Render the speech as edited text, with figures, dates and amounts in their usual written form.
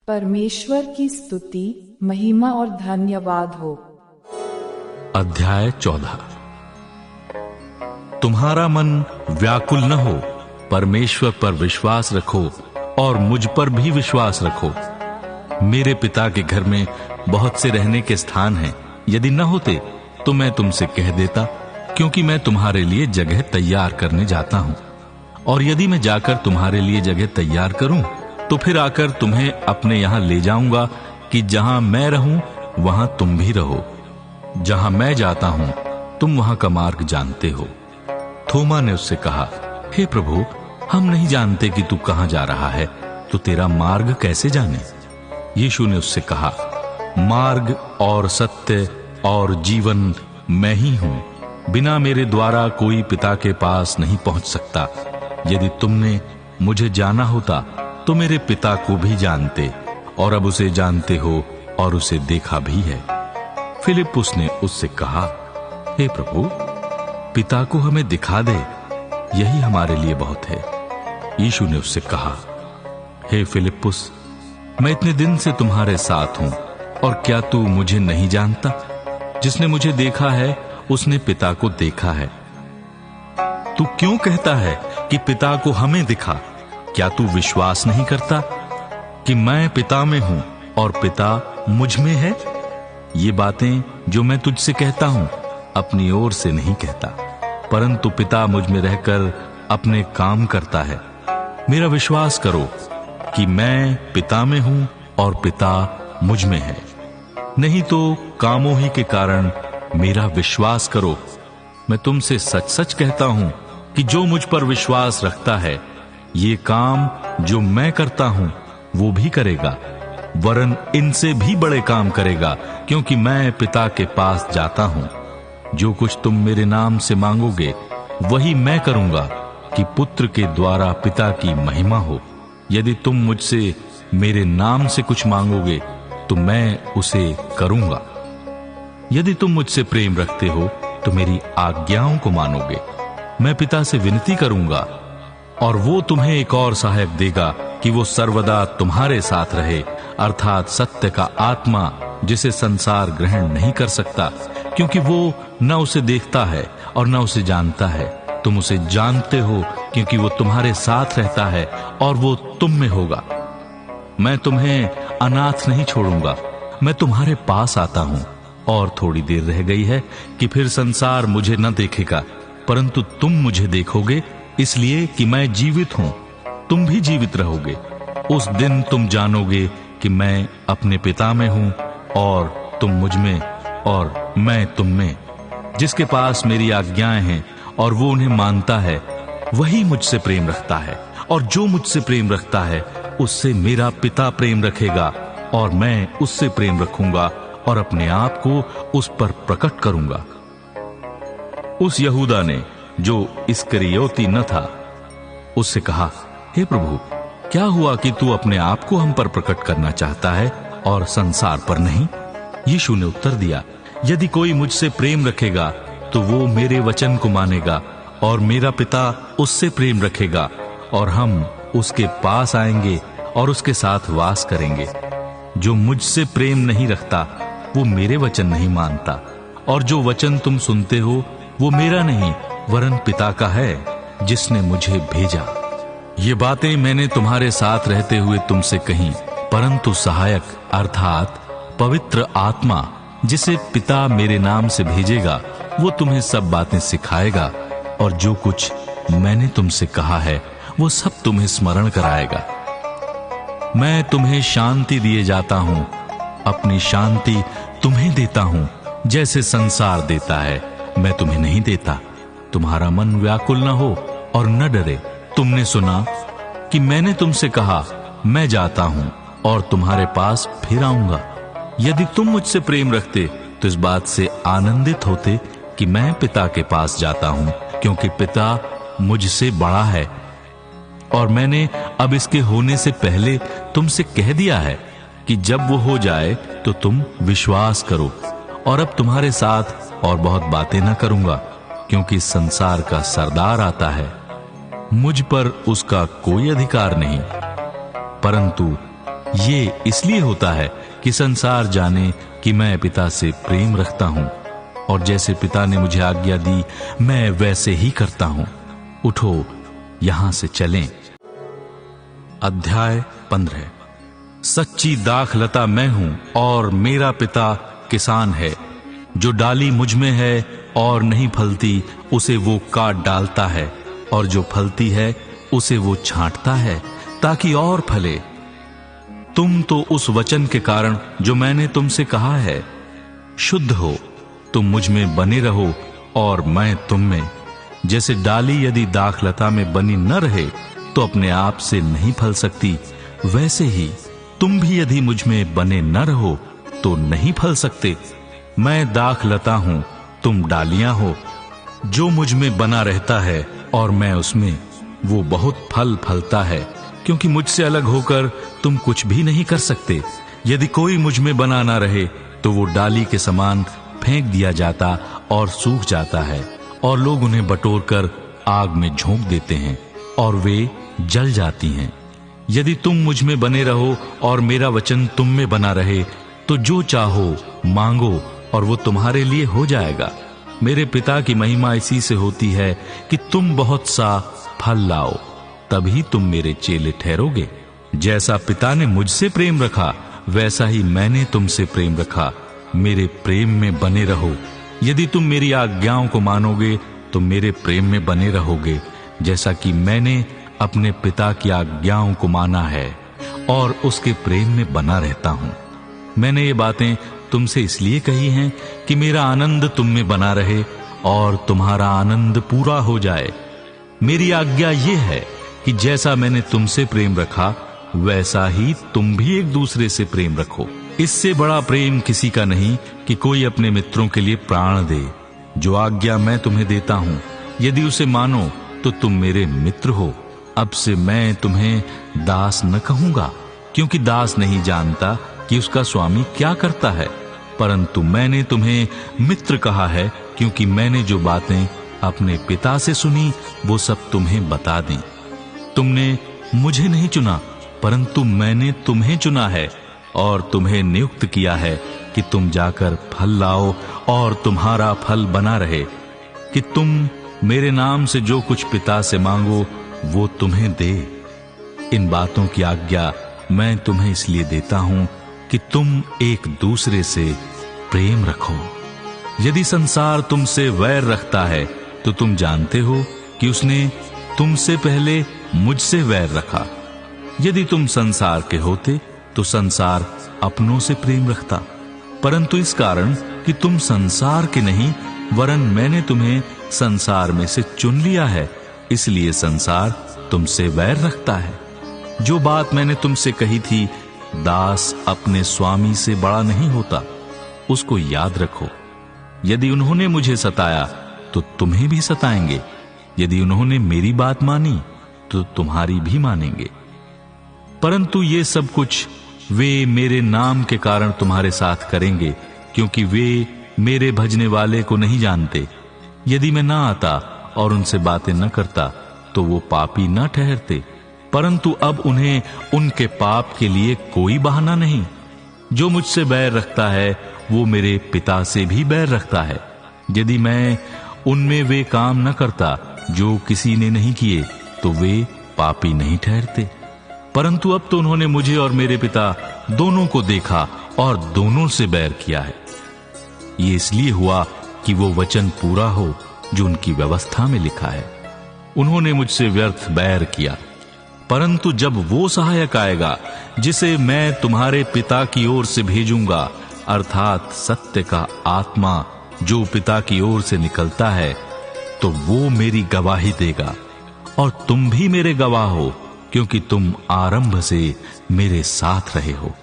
परमेश्वर की स्तुति, महिमा और धन्यवाद हो। अध्याय 14। तुम्हारा मन व्याकुल न हो, परमेश्वर पर विश्वास रखो और मुझ पर भी विश्वास रखो। मेरे पिता के घर में बहुत से रहने के स्थान हैं। यदि न होते तो मैं तुमसे कह देता, क्योंकि मैं तुम्हारे लिए जगह तैयार करने जाता हूं। और यदि मैं जाकर तुम्हारे लिए जगह तैयार करूं तो फिर आकर तुम्हें अपने यहां ले जाऊंगा, कि जहां मैं रहूं वहां तुम भी रहो। जहां मैं जाता हूं तुम वहां का मार्ग जानते हो। थोमा ने उससे कहा, हे प्रभु, हम नहीं जानते कि तू कहां जा रहा है, तो तेरा मार्ग कैसे जाने? यीशु ने उससे कहा, मार्ग और सत्य और जीवन मैं ही हूं। बिना मेरे द्वारा कोई पिता के पास नहीं पहुंच सकता। यदि तुमने मुझे जाना होता तो मेरे पिता को भी जानते, और अब उसे जानते हो और उसे देखा भी है। फिलिप्पुस ने उससे कहा, हे प्रभु, पिता को हमें दिखा दे, यही हमारे लिए बहुत है। यीशु ने उससे कहा, हे फिलिप्पुस, मैं इतने दिन से तुम्हारे साथ हूं, और क्या तू मुझे नहीं जानता? जिसने मुझे देखा है उसने पिता को देखा है। तू क्यों कहता है कि पिता को हमें दिखा? क्या तू विश्वास नहीं करता कि मैं पिता में हूं और पिता मुझ में है? ये बातें जो मैं तुझसे कहता हूं अपनी ओर से नहीं कहता, परंतु पिता मुझ में रहकर अपने काम करता है। मेरा विश्वास करो कि मैं पिता में हूं और पिता मुझ में है। नहीं तो कामों ही के कारण मेरा विश्वास करो। मैं तुमसे सच सच कहता हूं कि जो मुझ पर विश्वास रखता है, ये काम जो मैं करता हूं वो भी करेगा, वरन इनसे भी बड़े काम करेगा, क्योंकि मैं पिता के पास जाता हूं। जो कुछ तुम मेरे नाम से मांगोगे वही मैं करूंगा, कि पुत्र के द्वारा पिता की महिमा हो। यदि तुम मुझसे मेरे नाम से कुछ मांगोगे तो मैं उसे करूंगा। यदि तुम मुझसे प्रेम रखते हो तो मेरी आज्ञाओं को मानोगे। मैं पिता से विनती करूंगा और वो तुम्हें एक और सहायक देगा, कि वो सर्वदा तुम्हारे साथ रहे, अर्थात सत्य का आत्मा, जिसे संसार ग्रहण नहीं कर सकता, क्योंकि वो न उसे देखता है और न उसे जानता है। तुम उसे जानते हो, क्योंकि वो तुम्हारे साथ रहता है और वो तुम में होगा। मैं तुम्हें अनाथ नहीं छोड़ूंगा, मैं तुम्हारे पास आता हूं। और थोड़ी देर रह गई है कि फिर संसार मुझे न देखेगा, परंतु तुम मुझे देखोगे, इसलिए कि मैं जीवित हूं, तुम भी जीवित रहोगे। उस दिन तुम जानोगे कि मैं अपने पिता में हूं और तुम मुझ में और मैं तुम में। जिसके पास मेरी आज्ञाएं हैं और वो उन्हें मानता है, वही मुझसे प्रेम रखता है, और जो मुझसे प्रेम रखता है उससे मेरा पिता प्रेम रखेगा, और मैं उससे प्रेम रखूंगा और अपने आप को उस पर प्रकट करूंगा। उस यहूदा ने, जो इस्करियोती न था, उससे कहा, हे प्रभु, क्या हुआ कि तू अपने आप को हम पर प्रकट करना चाहता है और संसार पर नहीं? यीशु ने उत्तर दिया, यदि कोई मुझसे प्रेम रखेगा तो वो मेरे वचन को मानेगा, और मेरा पिता उससे प्रेम रखेगा, और हम उसके पास आएंगे और उसके साथ वास करेंगे। जो मुझसे प्रेम नहीं रखता वो मेरे वचन नहीं मानता, और जो वचन तुम सुनते हो वो मेरा नहीं वरन पिता का है, जिसने मुझे भेजा। ये बातें मैंने तुम्हारे साथ रहते हुए तुमसे कहीं, परंतु सहायक अर्थात पवित्र आत्मा, जिसे पिता मेरे नाम से भेजेगा, वो तुम्हें सब बातें सिखाएगा, और जो कुछ मैंने तुमसे कहा है वो सब तुम्हें स्मरण कराएगा। मैं तुम्हें शांति दिए जाता हूं, अपनी शांति तुम्हें देता हूं। जैसे संसार देता है मैं तुम्हें नहीं देता। तुम्हारा मन व्याकुल न हो और न डरे। तुमने सुना कि मैंने तुमसे कहा, मैं जाता हूं और तुम्हारे पास फिर आऊंगा। यदि तुम मुझसे प्रेम रखते तो इस बात से आनंदित होते कि मैं पिता के पास जाता हूं, क्योंकि पिता मुझसे बड़ा है, और मैंने अब इसके होने से पहले तुमसे कह दिया है कि जब वो हो जाए तो तुम विश्वास करो। और अब तुम्हारे साथ और बहुत बातें न करूंगा, क्योंकि संसार का सरदार आता है, मुझ पर उसका कोई अधिकार नहीं, परंतु ये इसलिए होता है कि संसार जाने कि मैं पिता से प्रेम रखता हूं, और जैसे पिता ने मुझे आज्ञा दी मैं वैसे ही करता हूं। उठो, यहां से चलें। अध्याय 15। सच्ची दाखलता मैं हूं और मेरा पिता किसान है। जो डाली मुझ में है और नहीं फलती उसे वो काट डालता है, और जो फलती है उसे वो छांटता है ताकि और फले। तुम तो उस वचन के कारण जो मैंने तुमसे कहा है शुद्ध हो। तुम मुझ में बने रहो और मैं तुम में। जैसे डाली यदि दाखलता में बनी न रहे तो अपने आप से नहीं फल सकती, वैसे ही तुम भी यदि मुझ में बने न रहो तो नहीं फल सकते। मैं दाखलता हूं, तुम डालियां हो। जो मुझ में बना रहता है और मैं उसमें, वो बहुत फल फलता है, क्योंकि मुझसे अलग होकर तुम कुछ भी नहीं कर सकते। यदि कोई मुझ में बना ना रहे तो वो डाली के समान फेंक दिया जाता और सूख जाता है, और लोग उन्हें बटोर कर आग में झोंक देते हैं और वे जल जाती हैं। यदि तुम मुझ में बने रहो और मेरा वचन तुम में बना रहे तो जो चाहो मांगो और वो तुम्हारे लिए हो जाएगा। मेरे पिता की महिमा इसी से होती है कि तुम बहुत सा फल लाओ, तभी तुम मेरे चेले ठहरोगे। जैसा पिता ने मुझसे प्रेम रखा वैसा ही मैंने तुमसे प्रेम रखा। मेरे प्रेम में बने रहो। यदि तुम मेरी आज्ञाओं को मानोगे तो मेरे प्रेम में बने रहोगे, जैसा कि मैंने अपने पिता की आज्ञाओं को माना है और उसके प्रेम में बना रहता हूं। मैंने ये बातें तुमसे इसलिए कही हैं कि मेरा आनंद तुम में बना रहे और तुम्हारा आनंद पूरा हो जाए। मेरी आज्ञा ये है कि जैसा मैंने तुमसे प्रेम रखा वैसा ही तुम भी एक दूसरे से प्रेम रखो। इससे बड़ा प्रेम किसी का नहीं कि कोई अपने मित्रों के लिए प्राण दे। जो आज्ञा मैं तुम्हें देता हूं, यदि उसे मानो तो तुम मेरे मित्र हो। अब से मैं तुम्हें दास न कहूंगा, क्योंकि दास नहीं जानता कि उसका स्वामी क्या करता है, परंतु मैंने तुम्हें मित्र कहा है, क्योंकि मैंने जो बातें अपने पिता से सुनी वो सब तुम्हें बता दी। तुमने मुझे नहीं चुना, परंतु मैंने तुम्हें चुना है और तुम्हें नियुक्त किया है कि तुम जाकर फल लाओ और तुम्हारा फल बना रहे, कि तुम मेरे नाम से जो कुछ पिता से मांगो वो तुम्हें दे। इन बातों की आज्ञा मैं तुम्हें इसलिए देता हूं कि तुम एक दूसरे से प्रेम रखो। यदि संसार तुमसे वैर रखता है तो तुम जानते हो कि उसने तुमसे पहले मुझसे वैर रखा। यदि तुम संसार के होते तो संसार अपनों से प्रेम रखता, परंतु इस कारण कि तुम संसार के नहीं वरन मैंने तुम्हें संसार में से चुन लिया है, इसलिए संसार तुमसे वैर रखता है। जो बात मैंने तुमसे कही थी, दास अपने स्वामी से बड़ा नहीं होता, उसको याद रखो। यदि उन्होंने मुझे सताया तो तुम्हें भी सताएंगे। यदि उन्होंने मेरी बात मानी तो तुम्हारी भी मानेंगे। परंतु ये सब कुछ वे मेरे नाम के कारण तुम्हारे साथ करेंगे, क्योंकि वे मेरे भजने वाले को नहीं जानते। यदि मैं ना आता और उनसे बातें न करता तो वो पापी न ठहरते, परंतु अब उन्हें उनके पाप के लिए कोई बहाना नहीं। जो मुझसे बैर रखता है वो मेरे पिता से भी बैर रखता है। यदि मैं उनमें वे काम न करता जो किसी ने नहीं किए तो वे पापी नहीं ठहरते। परंतु अब तो उन्होंने मुझे और मेरे पिता दोनों को देखा और दोनों से बैर किया है। ये इसलिए हुआ कि वो वचन पूरा हो जो उनकी व्यवस्था में लिखा है। उन्होंने मुझसे व्यर्थ बैर किया, परंतु जब वो सहायक आएगा जिसे मैं तुम्हारे पिता की ओर से भेजूंगा, अर्थात सत्य का आत्मा जो पिता की ओर से निकलता है, तो वो मेरी गवाही देगा। और तुम भी मेरे गवाह हो, क्योंकि तुम आरंभ से मेरे साथ रहे हो।